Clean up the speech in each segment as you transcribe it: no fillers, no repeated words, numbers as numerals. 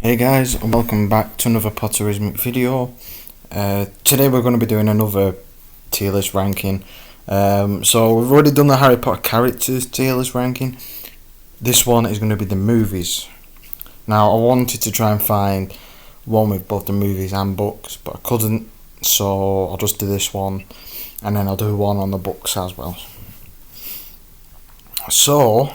Hey guys, and welcome back to another Potterismic video. Today we're going to be doing another tier list ranking. So we've already done the Harry Potter characters tier list ranking. This one is going to be the movies. Now I wanted to try and find one with both the movies and books, but I couldn't, so I'll just do this one, and then I'll do one on the books as well. So,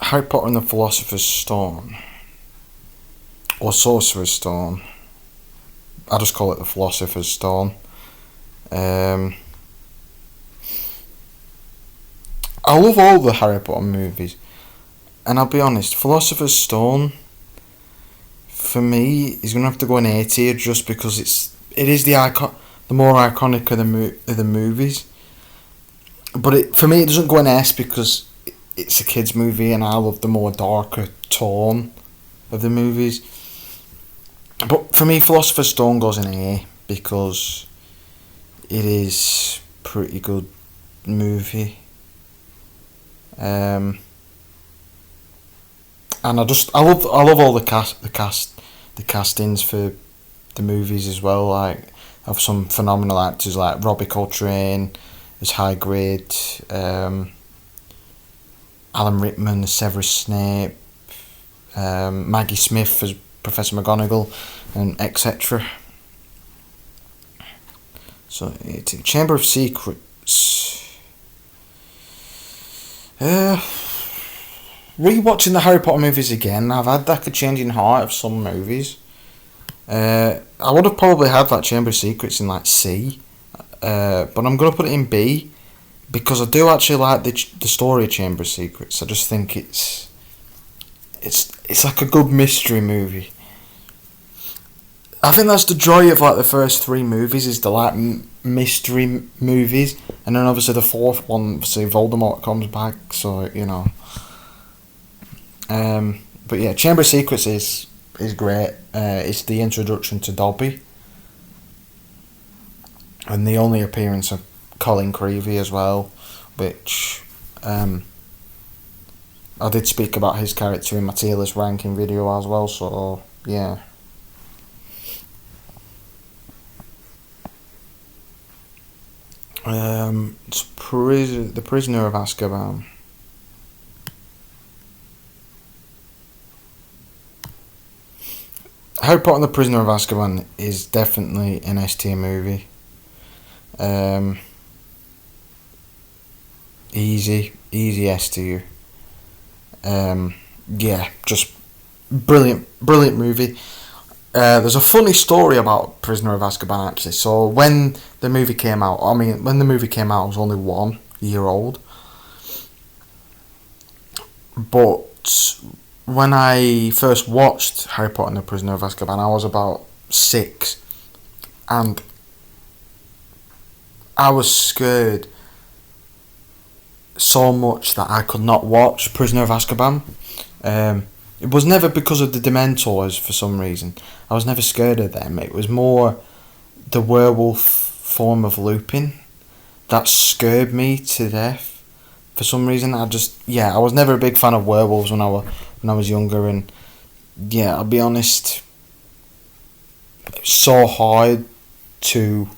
Harry Potter and the Philosopher's Stone, or Sorcerer's Stone. I just call it the Philosopher's Stone. I love all the Harry Potter movies, and I'll be honest, Philosopher's Stone, for me, is going to have to go in A tier just because it is the more iconic of the movies. But for me, it doesn't go in S because it's a kids' movie, and I love the more darker tone of the movies. But for me, Philosopher's Stone goes in A because it is pretty good movie. And I love all the castings for the movies as well. Like, I have some phenomenal actors like Robbie Coltrane as Hagrid, Alan Rickman as Severus Snape, Maggie Smith as Professor McGonagall, and etc. So, Chamber of Secrets. Rewatching the Harry Potter movies again, I've had like a changing heart of some movies. I would have probably had that Chamber of Secrets in like C, but I'm gonna put it in B because I do actually like the story of Chamber of Secrets. I just think it's like a good mystery movie. I think that's the joy of like the first three movies, is the like mystery movies, and then obviously the fourth one, obviously Voldemort comes back, so you know. But yeah, Chamber of Secrets is great. It's the introduction to Dobby, and the only appearance of Colin Creevey as well, which I did speak about his character in my tier list ranking video as well. So yeah. It's the Prisoner of Azkaban. Harry Potter and the Prisoner of Azkaban is definitely an S tier movie. Easy S tier. Yeah, just brilliant movie. There's a funny story about Prisoner of Azkaban actually. So when the movie came out, I was only 1 year old. But when I first watched Harry Potter and the Prisoner of Azkaban, I was about 6, and I was scared so much that I could not watch Prisoner of Azkaban. It was never because of the Dementors for some reason. I was never scared of them. It was more the werewolf form of Lupin that scared me to death. For some reason, I was never a big fan of werewolves when I was younger, and yeah, I'll be honest, it's so hard to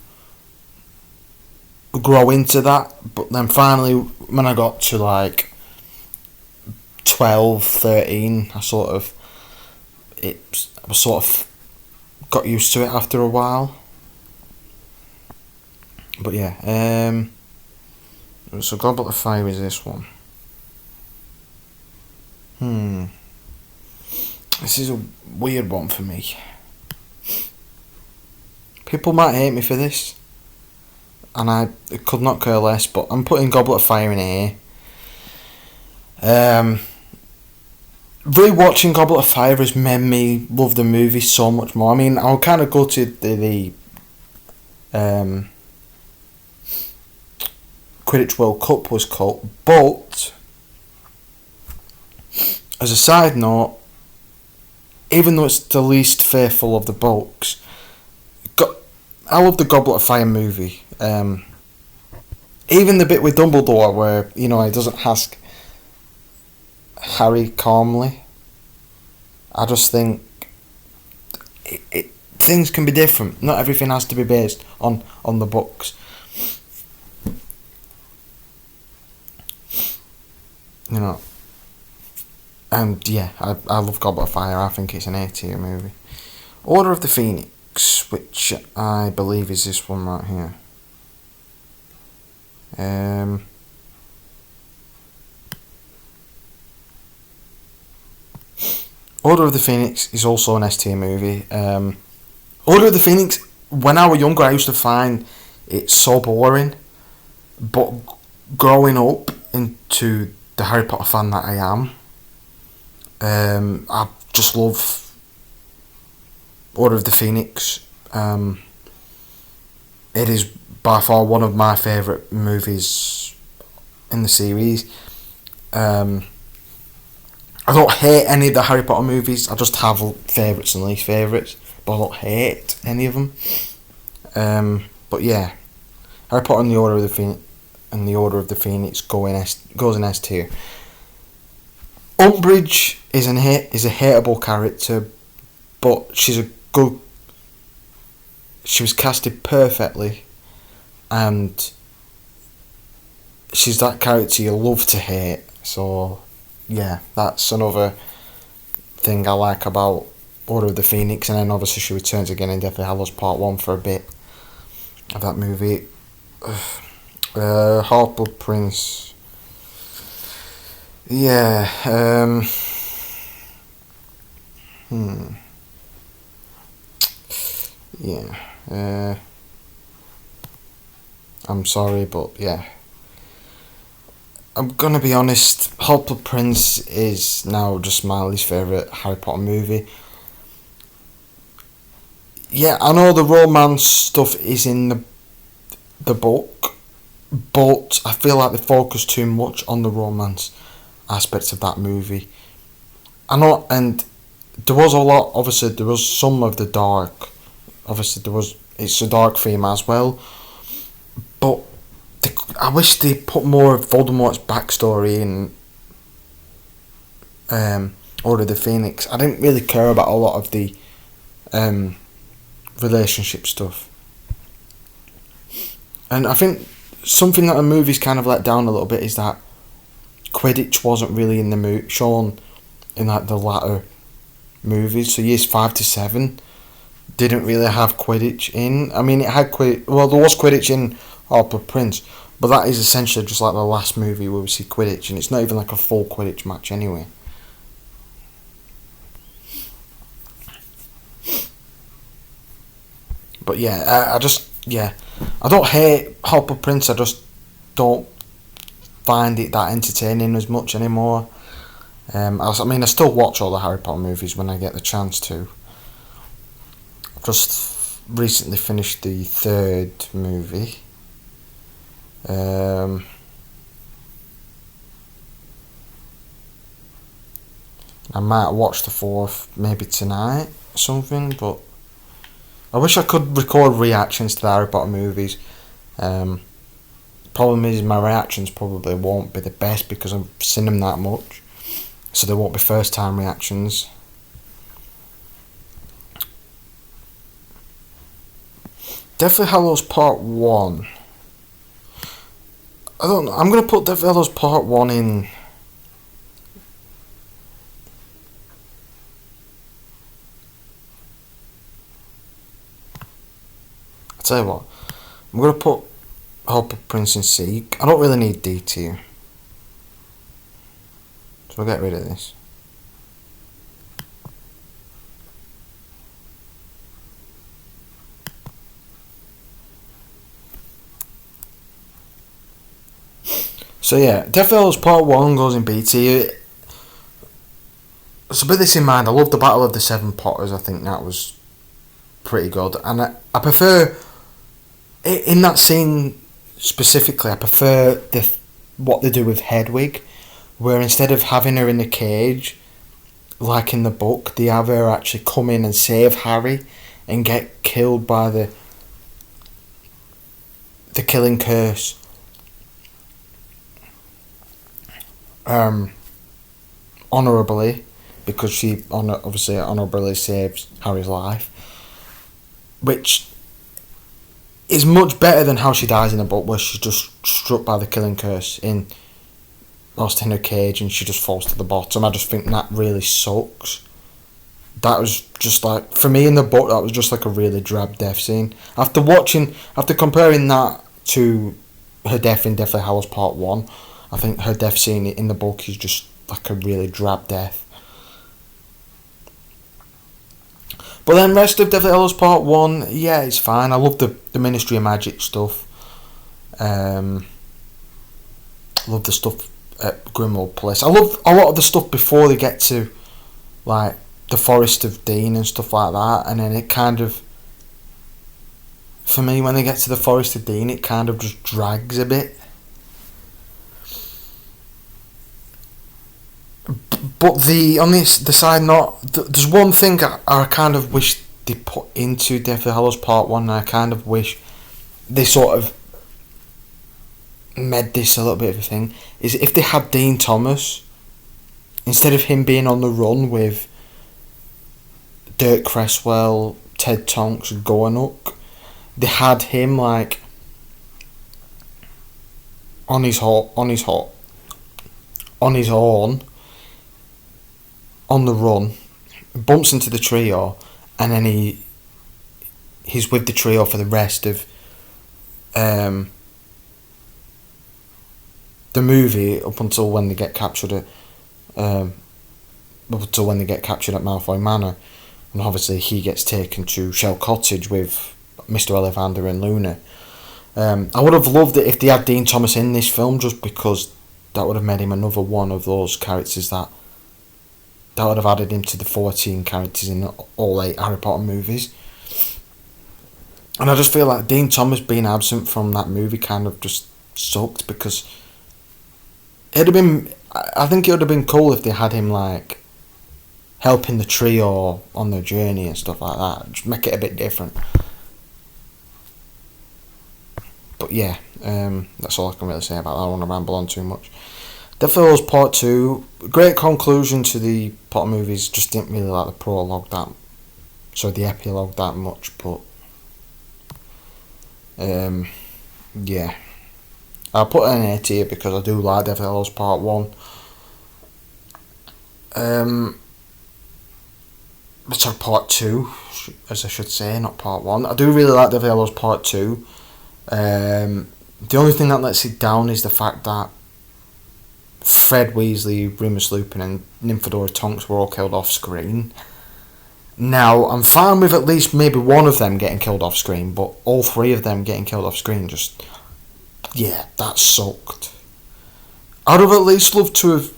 grow into that. But then finally, when I got to like 12, 13, I sort of got used to it after a while. But yeah, so Goblet of Fire is this one. This is a weird one for me. People might hate me for this, and I could not care less, but I'm putting Goblet of Fire in A. Rewatching Goblet of Fire has made me love the movie so much more. I mean, I'll kind of go to the Quidditch World Cup was cut, but as a side note, even though it's the least faithful of the books, I love the Goblet of Fire movie. Even the bit with Dumbledore where, he doesn't Harry calmly. I just think things can be different. Not everything has to be based on the books. You know. And yeah, I love Goblet of Fire. I think it's an A-tier movie. Order of the Phoenix, which I believe is this one right here. Order of the Phoenix is also an S-tier movie. Order of the Phoenix, when I was younger, I used to find it so boring. But growing up into the Harry Potter fan that I am, I just love Order of the Phoenix. It is by far one of my favourite movies in the series. I don't hate any of the Harry Potter movies. I just have favourites and least favourites, but I don't hate any of them. But yeah, Harry Potter and the Order of the Phoenix goes in S tier. Umbridge is a hateable character, but she was casted perfectly, and she's that character you love to hate. So yeah, that's another thing I like about Order of the Phoenix. And then obviously she returns again in Deathly Hallows Part 1 for a bit of that movie. Half-Blood Prince. Yeah. Yeah. I'm sorry, but yeah. I'm gonna be honest, Half-Blood Prince is now just my least favourite Harry Potter movie. Yeah, I know the romance stuff is in the book, but I feel like they focus too much on the romance aspects of that movie. I know, and there was a lot, obviously there was some of the dark, it's a dark theme as well, but I wish they put more of Voldemort's backstory in Order of the Phoenix. I didn't really care about a lot of the relationship stuff. And I think something that the movie's kind of let down a little bit is that Quidditch wasn't really in the shown in like the latter movies. So years 5 to 7 didn't really have Quidditch in. I mean, it had Quidditch. Well, there was Quidditch in Half-Blood Prince, but that is essentially just like the last movie where we see Quidditch, and it's not even like a full Quidditch match anyway. But yeah, I don't hate Half-Blood Prince. I just don't find it that entertaining as much anymore. I still watch all the Harry Potter movies when I get the chance to. I've just recently finished the third movie. I might watch the fourth maybe tonight or something, but I wish I could record reactions to the Harry Potter movies. Problem is, my reactions probably won't be the best because I've seen them that much, so they won't be first time reactions. Deathly Hallows Part 1. I don't know. I'm going to put Deathly Hallows Part 1 in. I'll tell you what. I'm going to put Half-Blood Prince in C. I don't really need D tier. So we'll get rid of this. So yeah, Deathly Hallows Part 1 goes in B tier. So with this in mind, I love the Battle of the Seven Potters. I think that was pretty good. And I prefer, in that scene specifically, I prefer what they do with Hedwig, where instead of having her in the cage, like in the book, they have her actually come in and save Harry and get killed by the killing curse. honourably, because she obviously honourably saves Harry's life, which is much better than how she dies in the book, where she's just struck by the killing curse lost in her cage and she just falls to the bottom. I just think that really sucks. That was just like, for me in the book, that was just like a really drab death scene. After comparing that to her death in Deathly Hallows Part 1, I think her death scene in the book is just like a really drab death. But then rest of Deathly Hallows Part 1, yeah, it's fine. I love the Ministry of Magic stuff. Love the stuff at Grimmauld Place. I love a lot of the stuff before they get to like the Forest of Dean and stuff like that, and then it kind of, for me, when they get to the Forest of Dean, it kind of just drags a bit. But on the side note, there's one thing I kind of wish they put into Deathly Hallows Part 1, and I kind of wish they sort of made this a little bit of a thing, is if they had Dean Thomas, instead of him being on the run with Dirk Cresswell, Ted Tonks, and Goanook, they had him like on his own, on the run, bumps into the trio, and then he's with the trio for the rest of the movie, up until when they get captured at Malfoy Manor, and obviously he gets taken to Shell Cottage with Mr. Ollivander and Luna. I would have loved it if they had Dean Thomas in this film, just because that would have made him another one of those characters that would have added him to the 14 characters in all 8 Harry Potter movies. And I just feel like Dean Thomas being absent from that movie kind of just sucked, because I think it would have been cool if they had him like helping the trio on their journey and stuff like that. Just make it a bit different. But yeah, that's all I can really say about that. I don't want to ramble on too much. Deathly Hallows Part 2, great conclusion to the Potter movies. Just didn't really like the the epilogue that much, but yeah. I'll put an A tier because I do like Deathly Hallows Part 1. Sorry, Part 2, as I should say, not Part 1. I do really like Deathly Hallows Part 2. The only thing that lets it down is the fact that Fred Weasley, Remus Lupin and Nymphadora Tonks were all killed off screen. Now, I'm fine with at least maybe one of them getting killed off screen, but all 3 of them getting killed off screen just... yeah, that sucked. I'd have at least loved to have...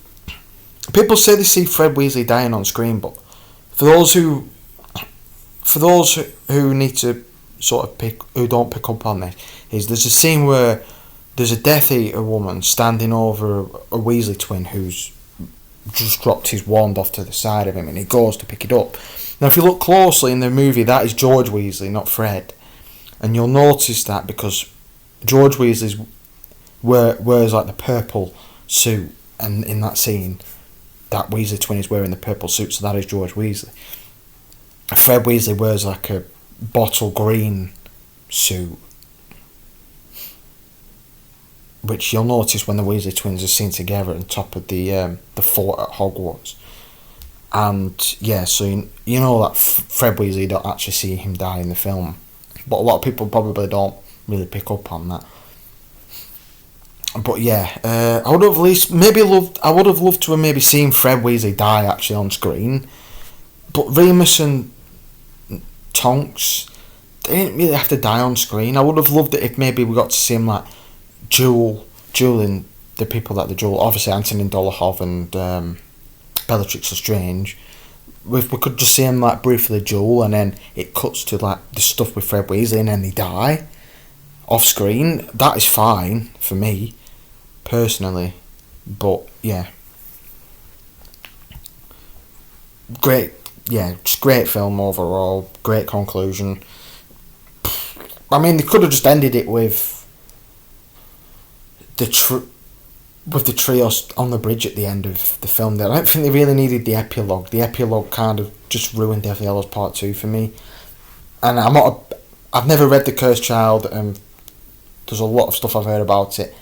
People say they see Fred Weasley dying on screen, but for those who need to sort of who don't pick up on this, is there's a scene where there's a Death Eater woman standing over a Weasley twin who's just dropped his wand off to the side of him, and he goes to pick it up. Now, if you look closely in the movie, that is George Weasley, not Fred, and you'll notice that because George Weasley's wears like the purple suit, and in that scene, that Weasley twin is wearing the purple suit, so that is George Weasley. Fred Weasley wears like a bottle green suit, which you'll notice when the Weasley twins are seen together on top of the fort at Hogwarts. And yeah, so you know that Fred Weasley, you don't actually see him die in the film, but a lot of people probably don't really pick up on that. But yeah, I would have loved to have maybe seen Fred Weasley die actually on screen. But Remus and Tonks, they didn't really have to die on screen. I would have loved it if maybe we got to see him like dueling the people that they duel. Obviously Antonin Dolohov and Bellatrix Lestrange. If we could just see him like briefly duel, and then it cuts to like the stuff with Fred Weasley, and then they die off screen. That is fine for me personally. But yeah, just great film overall. Great conclusion. I mean, they could have just ended it with with the trio on the bridge at the end of the film there. I don't think they really needed the epilogue. The epilogue kind of just ruined Deathly Hallows Part 2 for me. And I've never read The Cursed Child, and there's a lot of stuff I've heard about it.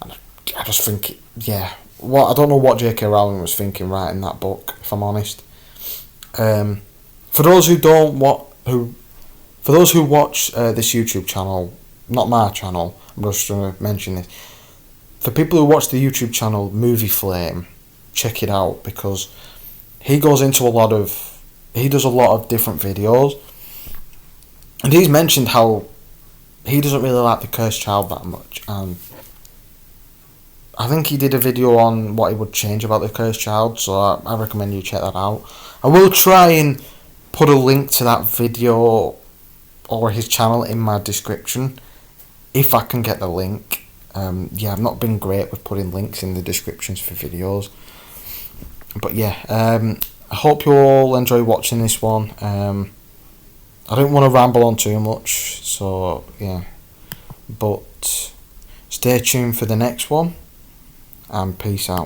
And I just think, I don't know what J.K. Rowling was thinking writing that book, if I'm honest. For those who watch this YouTube channel, not my channel, I'm just going to mention this. For people who watch the YouTube channel Movie Flame, check it out, because he does a lot of different videos, and he's mentioned how he doesn't really like The Cursed Child that much, and I think he did a video on what he would change about The Cursed Child, so I recommend you check that out. I will try and put a link to that video or his channel in my description, if I can get the link. I've not been great with putting links in the descriptions for videos. But I hope you all enjoy watching this one. I don't want to ramble on too much, so but stay tuned for the next one, and peace out.